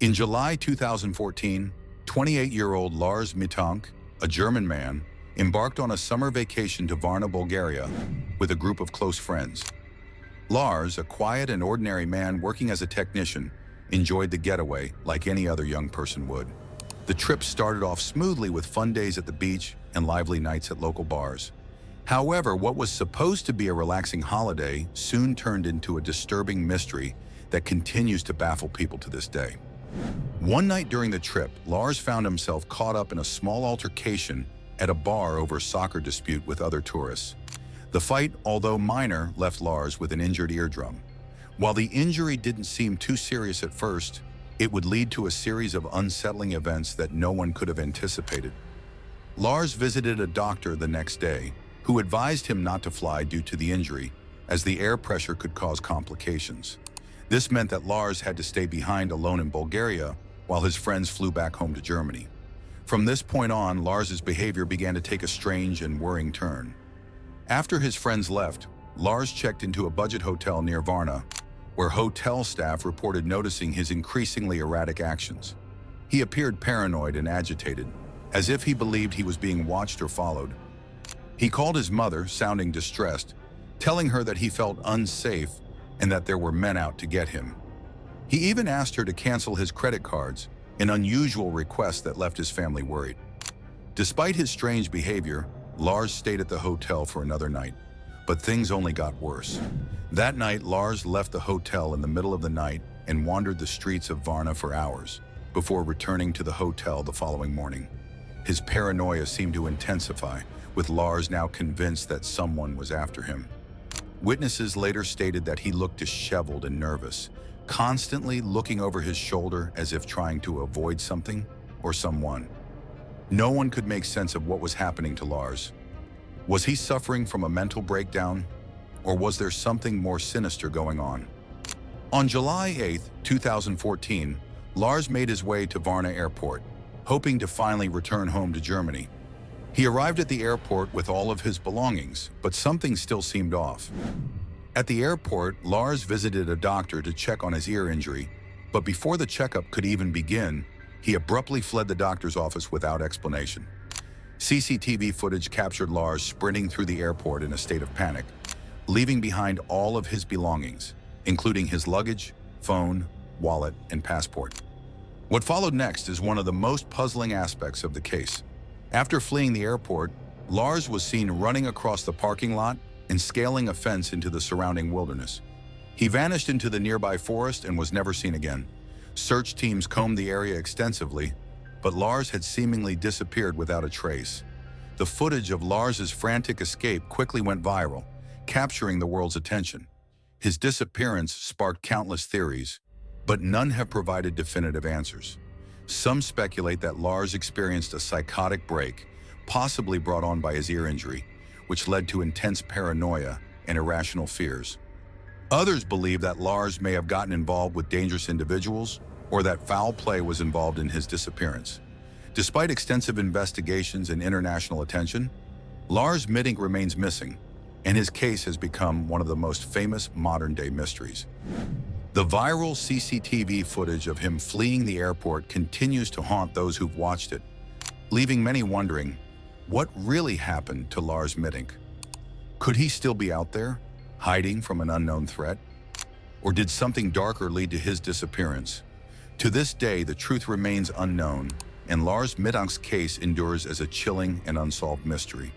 In July 2014, 28-year-old Lars Mittank, a German man, embarked on a summer vacation to Varna, Bulgaria, with a group of close friends. Lars, a quiet and ordinary man working as a technician, enjoyed the getaway like any other young person would. The trip started off smoothly with fun days at the beach and lively nights at local bars. However, what was supposed to be a relaxing holiday soon turned into a disturbing mystery that continues to baffle people to this day. One night during the trip, Lars found himself caught up in a small altercation at a bar over a soccer dispute with other tourists. The fight, although minor, left Lars with an injured eardrum. While the injury didn't seem too serious at first, it would lead to a series of unsettling events that no one could have anticipated. Lars visited a doctor the next day, who advised him not to fly due to the injury, as the air pressure could cause complications. This meant that Lars had to stay behind alone in Bulgaria while his friends flew back home to Germany. From this point on, Lars's behavior began to take a strange and worrying turn. After his friends left, Lars checked into a budget hotel near Varna, where hotel staff reported noticing his increasingly erratic actions. He appeared paranoid and agitated, as if he believed he was being watched or followed. He called his mother, sounding distressed, telling her that he felt unsafe and that there were men out to get him. He even asked her to cancel his credit cards, an unusual request that left his family worried. Despite his strange behavior, Lars stayed at the hotel for another night, but things only got worse. That night, Lars left the hotel in the middle of the night and wandered the streets of Varna for hours before returning to the hotel the following morning. His paranoia seemed to intensify, with Lars now convinced that someone was after him. Witnesses later stated that he looked disheveled and nervous, constantly looking over his shoulder as if trying to avoid something or someone. No one could make sense of what was happening to Lars. Was he suffering from a mental breakdown, or was there something more sinister going on? On July 8, 2014, Lars made his way to Varna Airport, hoping to finally return home to Germany. He arrived at the airport with all of his belongings, but something still seemed off. At the airport, Lars visited a doctor to check on his ear injury, but before the checkup could even begin, he abruptly fled the doctor's office without explanation. CCTV footage captured Lars sprinting through the airport in a state of panic, leaving behind all of his belongings, including his luggage, phone, wallet, and passport. What followed next is one of the most puzzling aspects of the case. After fleeing the airport, Lars was seen running across the parking lot and scaling a fence into the surrounding wilderness. He vanished into the nearby forest and was never seen again. Search teams combed the area extensively, but Lars had seemingly disappeared without a trace. The footage of Lars's frantic escape quickly went viral, capturing the world's attention. His disappearance sparked countless theories, but none have provided definitive answers. Some speculate that Lars experienced a psychotic break, possibly brought on by his ear injury, which led to intense paranoia and irrational fears. Others believe that Lars may have gotten involved with dangerous individuals or that foul play was involved in his disappearance. Despite extensive investigations and international attention, Lars Mittank remains missing, and his case has become one of the most famous modern-day mysteries. The viral CCTV footage of him fleeing the airport continues to haunt those who've watched it, leaving many wondering, what really happened to Lars Mittank? Could he still be out there, hiding from an unknown threat? Or did something darker lead to his disappearance? To this day, the truth remains unknown, and Lars Mittank's case endures as a chilling and unsolved mystery.